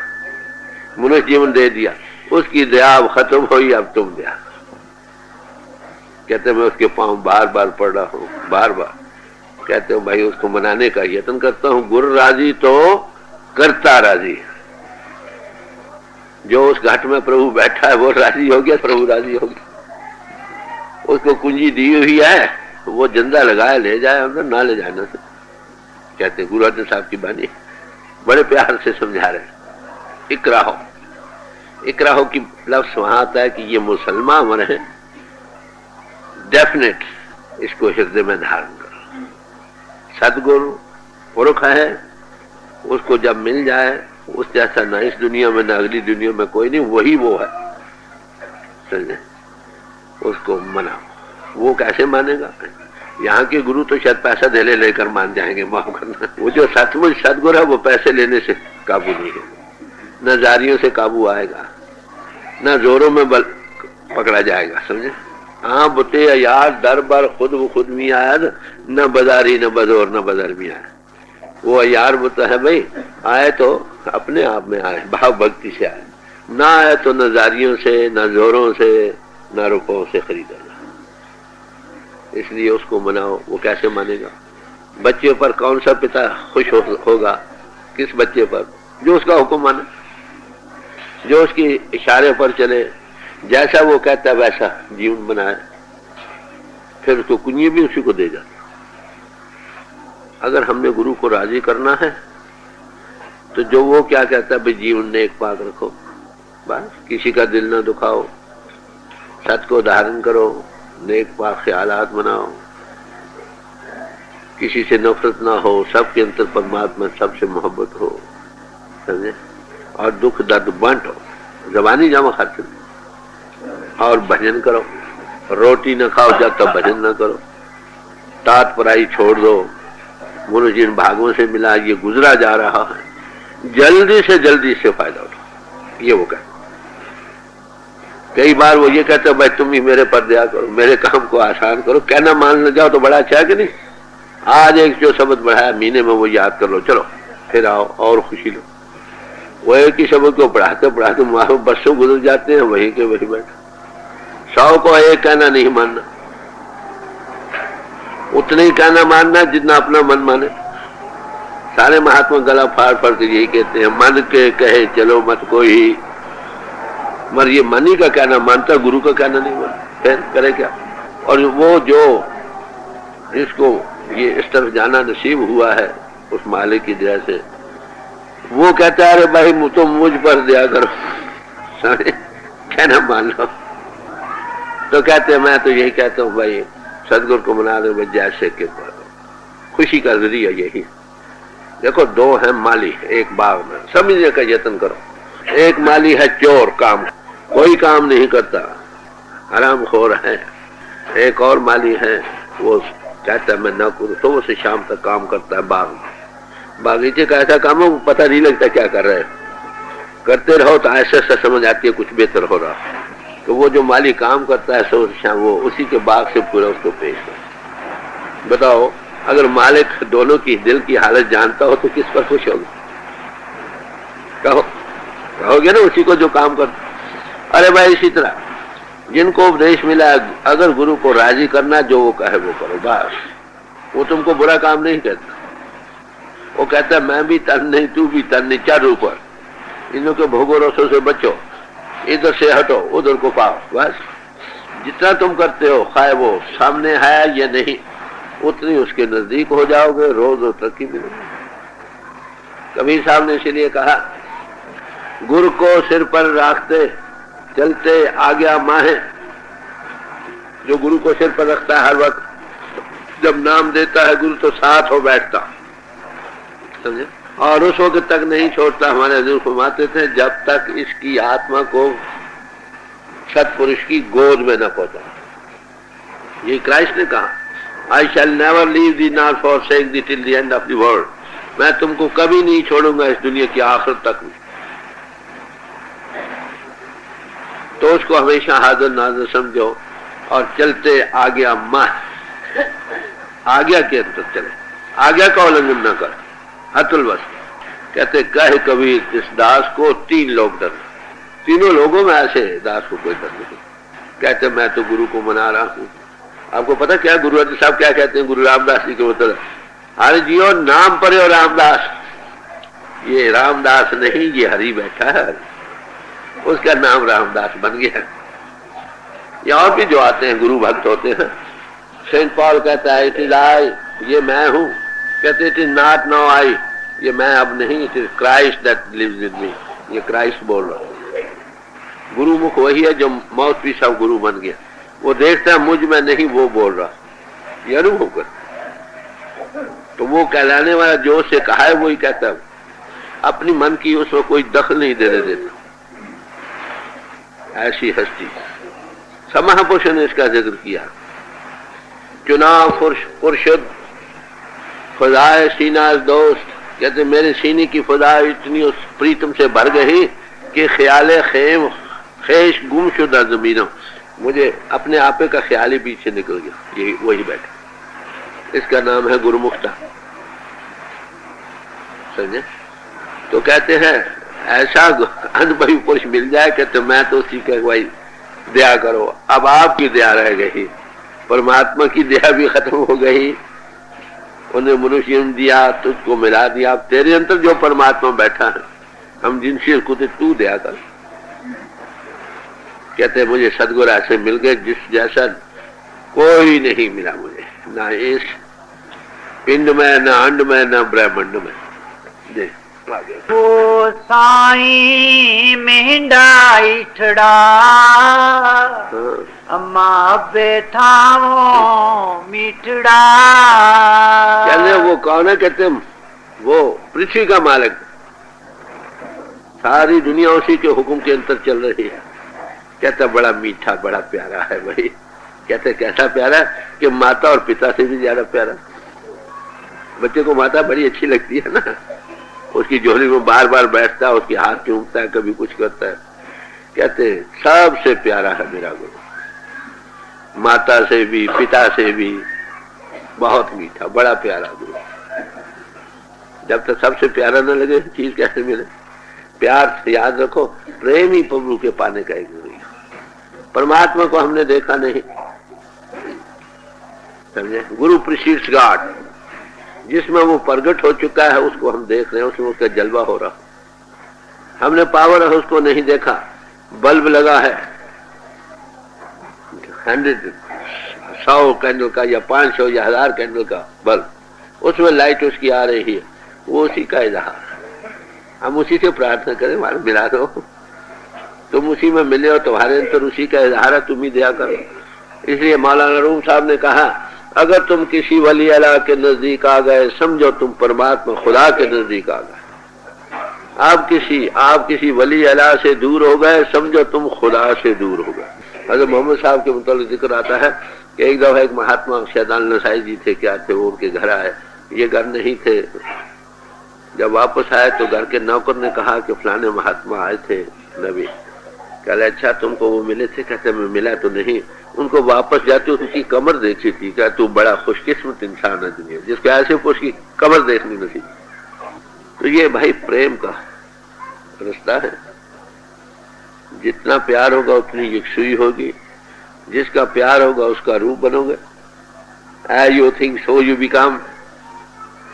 मनुष्य जीवन दे दिया, उसकी दया अब खत्म हुई, अब तुम दया। कहते मैं उसके पांव बार बार पड़ रहा हूँ, बार बार। कहते हो भाई उसको मनाने का यत्न करता हूँ। गुरु राजी तो करता राजी। जो उस घाट में प्रभु बैठा है वो राजी हो गया, प्रभु राजी हो गया। उसको कुंजी दी हुई है, वो जंदा लगाए, ले जाए अंदर, ना ले जाना से। कहते गुरु अर्जुन साहब की बानी बड़े प्यार से समझा रहे, इकरा हो इकराहो की लफ्ज वहां आता है कि ये मुसलमान मर है, डेफिनेट इसको हृदय में धारण करो। सदगुरु पुरुष है, उसको जब मिल जाए उस जैसा ना इस दुनिया में ना अगली दुनिया में कोई नहीं, वही वो है, समझे? उसको मनाओ। वो कैसे मानेगा? यहाँ के गुरु तो शायद पैसा दे लेकर मान जाएंगे, माफ करना। वो जो सचमुच सदगुरु है वो पैसे लेने से काबू नहीं है, न जारियों से काबू आएगा, न जोरों में बल पकड़ा जाएगा, समझे? हाँ बुते यार दर बर खुद वो खुद में आया, न बदारी न बदोर न बदर में आया। वो यार बुता है भाई, आए तो अपने आप में आए, भाव भक्ति से आए, ना आए तो न जारियों से न जोरों से न रुपयों से खरीदा जा। इसलिए उसको मनाओ। वो कैसे मानेगा? बच्चे पर कौन सा पिता खुश होगा? किस बच्चे पर? जो उसका हुक्म माने, जो उसकी इशारे पर चले, जैसा वो कहता है वैसा जीवन बनाए, फिर उसको कुंजी भी उसी को दे जाता। अगर हमने गुरु को राजी करना है तो जो वो क्या कहता है भाई जीवन नेक पाक रखो, बस किसी का दिल ना दुखाओ, सत को धारण करो, नेक पाक ख्यालात बनाओ, किसी से नफरत ना हो, सबके अंतर परमात्मा, सबसे मोहब्बत हो, समझे? और दुख दर्द बांटो, जबानी जमा खर्च और भजन करो। रोटी न खाओ जब तक भजन न करो, तात पराई छोड़ दो। गुरु जिन भागों से मिला ये गुजरा जा रहा है, जल्दी से जल्दी इससे फायदा उठाओ। ये वो कहते, कई बार वो ये कहते भाई तुम ही मेरे पर दया करो, मेरे काम को आसान करो। कहना मान ल जाओ तो बड़ा अच्छा है कि नहीं? आज एक जो शब्द बढ़ाया महीने में वो याद कर लो, चलो फिर आओ और खुशी लो। वो एक ही शब्द को पढ़ाते पढ़ाते बरसों गुजर जाते हैं, वहीं के वही बैठे। 100 को एक कहना नहीं मानना, उतना ही कहना मानना जितना अपना मन माने। सारे महात्मा गला फाड़ फाड़ के यही कहते हैं, मन के कहे चलो मत कोई, मगर ये मन ही का कहना मानता, गुरु का कहना नहीं मानता, फिर करे क्या? और वो जो जिसको ये इस तरफ जाना नसीब हुआ है उस मालिक की दया से, वो कहता है अरे भाई तुम मुझ पर दया करो, सारे कहना मान लो। तो कहते हैं मैं तो यही कहता हूँ भाई सदगुरु को मना दो, जैसे के खुशी का जरिया यही। देखो दो है माली एक बाग में, समझने का यत्न करो। एक माली है चोर, काम कोई काम नहीं करता, हरामखोर है। एक और माली है वो कहता है मैं न करूं, तो वो से शाम तक काम करता है बाग में। बागीचे का ऐसा काम है वो पता नहीं लगता क्या कर रहे हैं, करते रहो तो ऐसा ऐसा समझ आती है कुछ बेहतर हो रहा। तो वो जो माली काम करता है सो शाम वो उसी के बाग से पूरा उसको पेश कर। बताओ अगर मालिक दोनों की दिल की हालत जानता हो तो किस पर खुश होगा? कहोगे ना उसी को जो काम करता। अरे भाई इसी तरह जिनको उपदेश मिला, अगर गुरु को राजी करना, जो वो कहे वो करो, बस। वो तुमको बुरा काम नहीं कहता, वो कहता है मैं भी तन नहीं तू भी तन नहीं, चल ऊपर, इनों के भोगो रसों से बचो, इधर से हटो उधर को पाओ, बस। जितना तुम करते हो खाए वो सामने है या नहीं, उतनी उसके नजदीक हो जाओगे, रोज और तरक्की मिलेगी। कबीर साहब ने इसीलिए कहा गुरु को सिर पर रखते चलते आज्ञा माहे। जो गुरु को सिर पर रखता है हर वक्त, जब नाम देता है गुरु तो साथ हो बैठता, समझे? और उस वक्त तक नहीं छोड़ता। हमारे हजूर फरमाते थे जब तक इसकी आत्मा को सत्पुरुष की गोद में न पहुंचा। ये क्राइस्ट ने कहा I shall never leave thee nor forsake thee till the end of the world. मैं तुमको कभी नहीं छोड़ूंगा इस दुनिया की आखिर तक। तो उसको हमेशा हाजिर नाजिर समझो और चलते आज्ञा माह, आज्ञा के अंदर चले, आज्ञा का उल्लंघन न कर। हतुल बस कहते कहे कबीर इस दास को 3 लोग डर, तीनों लोगों में ऐसे दास को कोई डर नहीं। कहते मैं तो गुरु को मना रहा हूँ। आपको पता क्या गुरु अर्जन साहब क्या कहते हैं गुरु रामदास जी के मतलब? अरे जियो नाम पर हो रामदास, ये रामदास नहीं ये हरि बैठा है, उसका नाम रामदास बन गया। या और भी जो आते हैं गुरु भक्त होते हैं। सेंट पॉल कहता है इट इज आई, ये मैं हूँ। कहते it is not now I, ये मैं अब नहीं, it is Christ that lives in me. ये क्राइस्ट बोल रहा है। गुरुमुख वही है जो मौत भी सब गुरु बन गया। वो देखता है मुझ में नहीं वो बोल रहा, ये अनुभव कर। तो वो कहलाने वाला जो से कहा है वही कहता है, अपनी मन की उसमें कोई दखल नहीं देने देता। ऐसी हस्ती समापुरुष ने इसका जिक्र किया। चुनाव पुरुषद खुदाए सीना दोस्त, कहते मेरे सीने की खुदा इतनी उस प्रीतम से भर गई कि ख्याले खेम खेश गुमशुदा जमीनों, मुझे अपने आपे का ख्याल ही पीछे निकल गया। ये वही बैठे, इसका नाम है गुरुमुक्ता। समझे? तो कहते हैं ऐसा अनुभवी पुरुष मिल जाए, कहते मैं तो उसी के भाई दया करो। अब आपकी दया रह गई, परमात्मा की दया भी खत्म हो गई। उन्हें मनुष्य दिया, तुझको मिला दिया। अब तेरे अंदर जो परमात्मा बैठा है, हम जिनसे खुद तू दया कर। कहते मुझे सदगुरु ऐसे मिल गए जिस जैसा कोई नहीं मिला मुझे, ना इस पिंड में, ना अंड में, ना ब्रह्मांड में। देख वो साई मेंढा इठड़ा अम्मा बेथाओ मिठड़ा। कहते वो कौन है? कहते वो पृथ्वी का मालिक, सारी दुनिया उसी के हुक्म के अंतर चल रही है। कहता बड़ा मीठा, बड़ा प्यारा है भाई। कहते कैसा प्यारा कि माता और पिता से भी ज्यादा प्यारा। बच्चे को माता बड़ी अच्छी लगती है ना, उसकी झोली में बार बार बैठता है, उसके हाथ चूमता है, कभी कुछ करता है। कहते सबसे प्यारा है मेरा गुरु, माता से भी पिता से भी बहुत मीठा, बड़ा प्यारा गुरु। जब तक सबसे प्यारा न लगे चीज कैसे मिले? प्यार से याद रखो, प्रेम ही प्रभु के पाने का एक गुरु। परमात्मा को हमने देखा नहीं, समझे? गुरु प्रीसीड्स गॉड, जिसमें वो प्रगट हो चुका है उसको हम देख रहे हैं, उसमें उसका जलवा हो रहा। हमने पावर है उसको नहीं देखा, बल्ब लगा है 100 कैंडल का या 500 या 1000 कैंडल का बल्ब, उसमें लाइट उसकी आ रही है, वो उसी का इजहार। हम उसी से प्रार्थना करें हमारे मिला दो, तुम उसी में मिले हो, तुम्हारे अंदर उसी का इजहार है, तुम ही दया करो। इसलिए मौलाना रूम साहब ने कहा अगर तुम किसी वली अल्लाह के नजदीक आ गए, समझो तुम परमात्मा खुदा के नजदीक आ गए। आप किसी वली अल्लाह से दूर हो गए, समझो तुम खुदा से दूर हो गए। हज़रत मोहम्मद साहब के मुतालिक जिक्र आता है कि एक दफा एक महात्मा शैदान नसाई जी थे, क्या थे वो, उनके घर आए, ये घर नहीं थे। जब वापस आए तो घर के नौकर ने कहा कि फलाने महात्मा आए थे नबी। कहले अच्छा तुमको वो मिले थे? कहते मैं मिला तो नहीं, उनको वापस जाते उनकी कमर देखी थी। क्या तू बड़ा खुशकिस्मत इंसान है दुनिया जिसको ऐसे उसकी कमर देखनी नहीं। तो ये भाई प्रेम का रास्ता है, जितना प्यार होगा उतनी यकसुई होगी, जिसका प्यार होगा उसका रूप बनोगे। As you think so you become,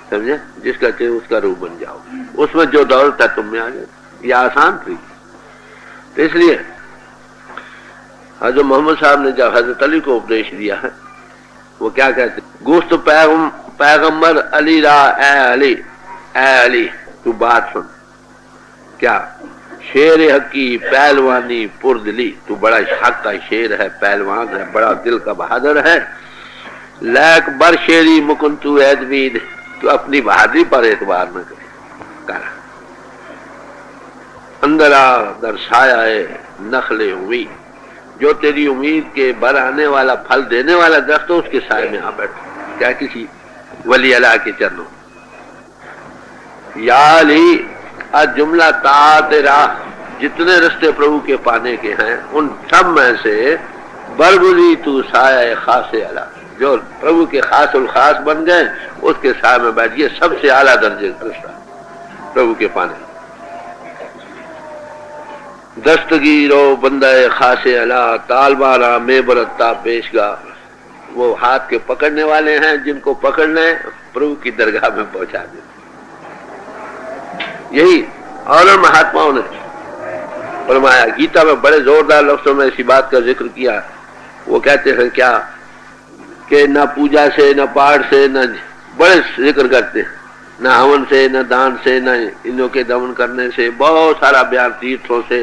समझे? जिसका चाहिए उसका रूप बन जाओ, उसमें जो दौलत है तुम में आ जाए। ये आसान थी। तो इसलिए हजरत मोहम्मद साहब ने जब हजरत अली को उपदेश दिया है, वो क्या कहते? गुस्त पैगंबर अली रा, ए अली तू बात सुन। क्या? शेर हकी पहलवानी पुरदिली, तू बड़ा हक का शेर है, पहलवान है, बड़ा दिल का बहादुर है। लैक बर शेरी मुकुन तू एदमीद, तू अपनी बहादुरी पर एतबार न कर। अंदरा दर्शाया है नखले उम्मीद, जो तेरी उम्मीद के बर आने वाला फल देने वाला दरख्त हो उसके साए में आ बैठ। क्या किसी वली अल्लाह के चरणों। या अली आज जुमला ता तेरा, जितने रास्ते प्रभु के पाने के हैं उन सब में से बरगुली तू साया खासे अला, जो प्रभु के खास उल खास बन गए उसके साए में बैठ। ये सबसे आला दर्जे का रास्ता प्रभु के पाने। दस्तगीरो बंदा खासे अला तालबारा में बरत्ता पेशगा, वो हाथ के पकड़ने वाले हैं जिनको पकड़ने प्रभु की दरगाह में पहुंचा दे। यही और महात्माओं ने फरमाया। गीता में बड़े जोरदार लफ्जों में इसी बात का जिक्र किया। वो कहते हैं क्या कि न पूजा से, न पाठ से, न बड़े जिक्र करते हैं, न हवन से, न दान से, न इनों के दमन करने से, बहुत सारा बयान तीर्थों से,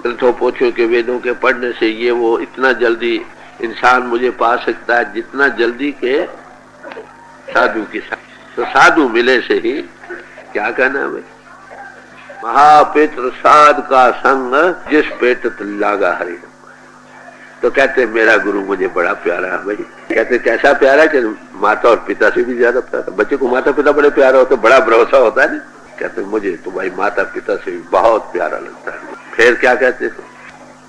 ग्रंथों पोथियों के वेदों के पढ़ने से ये वो इतना जल्दी इंसान मुझे पा सकता है जितना जल्दी के साधु के साथ। तो साधु मिले से ही क्या कहना है भाई, महापित्र साध का संग जिस पेट लागा हरि। तो कहते मेरा गुरु मुझे बड़ा प्यारा है भाई। कहते कैसा प्यारा कि माता और पिता से भी ज्यादा प्यारा। बच्चे को माता पिता बड़े प्यारा होते, बड़ा भरोसा होता है ना। कहते मुझे तो भाई माता पिता से भी बहुत प्यारा लगता है। फिर क्या कहते थे,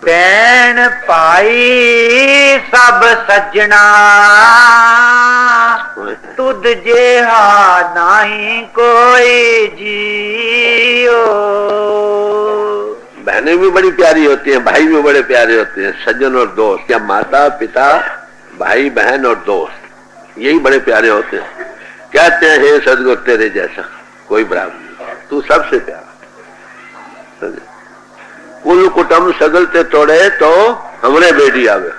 पैन पाई सब सज्जना तुद जेहा नहीं कोई जियो। बहनें भी बड़ी प्यारी होती हैं, भाई भी बड़े प्यारे होते हैं, सज्जन और दोस्त, या माता पिता भाई बहन और दोस्त, यही बड़े प्यारे होते हैं। कहते हैं हे सदगुरु तेरे जैसा कोई ब्राह्मण, तू सबसे प्यारा। कुल कुटुंब सगलते तोड़े तो हमरे बेटी आवे।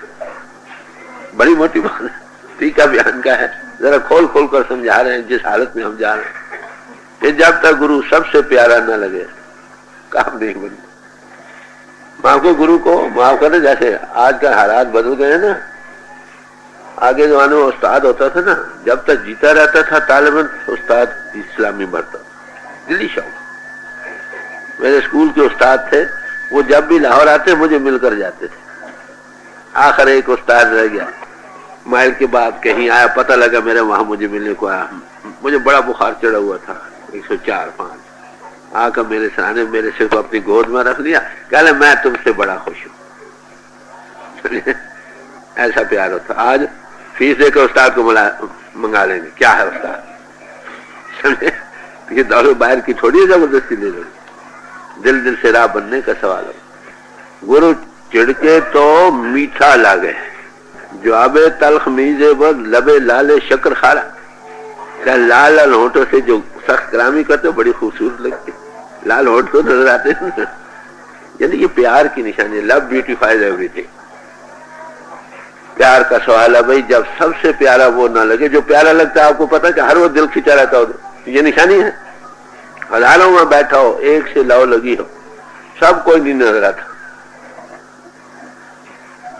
बड़ी मोटी बात है, टीका बयान का है, जरा खोल खोल कर समझा रहे हैं जिस हालत में हम जा रहे हैं। ये जब तक गुरु सबसे प्यारा न लगे काम नहीं बनता। माँ को गुरु को माफ करे, जैसे आज का हालात बदल गए ना। आगे जमाने में उस्ताद होता था ना, जब तक जीता रहता था तालिबान उस्ताद इस्लामी भरता, दिल्ली शौक। मेरे स्कूल के उस्ताद थे, वो जब भी लाहौर आते मुझे मिलकर जाते थे। आखिर एक उस्ताद रह गया, माइल के बाद कहीं आया, पता लगा मेरे वहां मुझे मिलने को आया। मुझे बड़ा बुखार चढ़ा हुआ था, 104-5। आकर मेरे सराहने मेरे सिर को अपनी गोद में रख लिया, कहले मैं तुमसे बड़ा खुश हूँ। ऐसा प्यार होता। आज फीस देकर उस्ताद को मंगा लेंगे, क्या है उस्ताद, समझे? ये दौड़ बाहर की थोड़ी जबरदस्ती ले लो, दिल दिल से राह बनने का सवाल है। गुरु चिड़के तो मीठा लागे, जो आबे तलख मीजे बर लबे लाले शक्कर खारा। क्या लाल लाल होठों से जो सख्त कलामी करते बड़ी खूबसूरत लगती, लाल होठ तो नजर आते हैं। यानी ये प्यार की निशानी, लव ब्यूटीफाइज एवरीथिंग। प्यार का सवाल है भाई, जब सबसे प्यारा वो ना लगे जो प्यारा लगता है। आपको पता है कि हर वो दिल खिंचा रहता हो, ये निशानी है। हजारों में बैठा हो, एक से लव लगी हो, सब कोई नहीं नजर आता।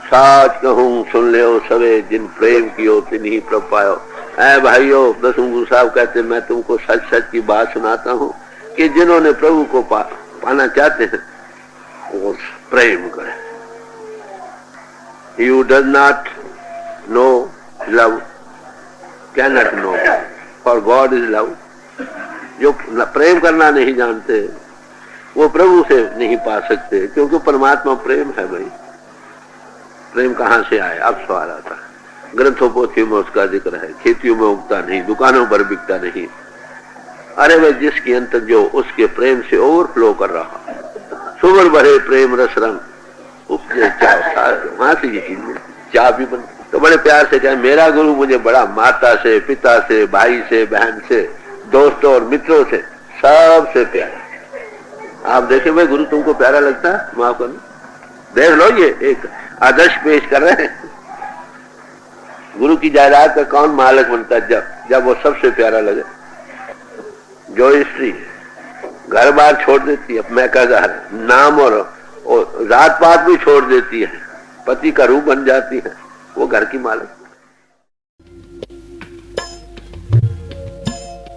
साच कहूं सुन ले सवे, जिन प्रेम कियो तिन्हीं प्रभ पायो। ऐ भाइयों, दसवें गुरु साहब कहते मैं तुमको सच सच की बात सुनाता हूँ कि जिन्होंने प्रभु को पाना चाहते हैं वो प्रेम करें। He who does not know love cannot know, for God is love. जो प्रेम करना नहीं जानते वो प्रभु से नहीं पा सकते, क्योंकि परमात्मा प्रेम है भाई। प्रेम कहाँ से आए, अब सवाल आता है। ग्रंथों पोथियों में उसका जिक्र है, खेतियों में उगता नहीं, दुकानों पर बिकता नहीं। अरे वे जिसकी अंत जो उसके प्रेम से ओवरफ्लो कर रहा, सुवर भरे प्रेम रस रंग उपजे चाव, वहां से ये चीज चाह भी बन। तो बड़े प्यार से कहे मेरा गुरु मुझे बड़ा, माता से पिता से भाई से बहन से दोस्तों और मित्रों से सबसे प्यारा। आप देखें भाई, गुरु तुमको प्यारा लगता है, माफ करना, देख लो ये एक आदर्श पेश कर रहे हैं। गुरु की जायदाद का कौन मालिक बनता है, जब वो सबसे प्यारा लगे। जो स्त्री घर बार छोड़ देती है, मैं कह रहा नाम और जात पात भी छोड़ देती है, पति का रूप बन जाती है, वो घर की मालिक।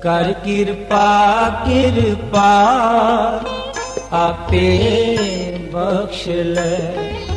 कर कृपा कृपा आपे बख्श ले।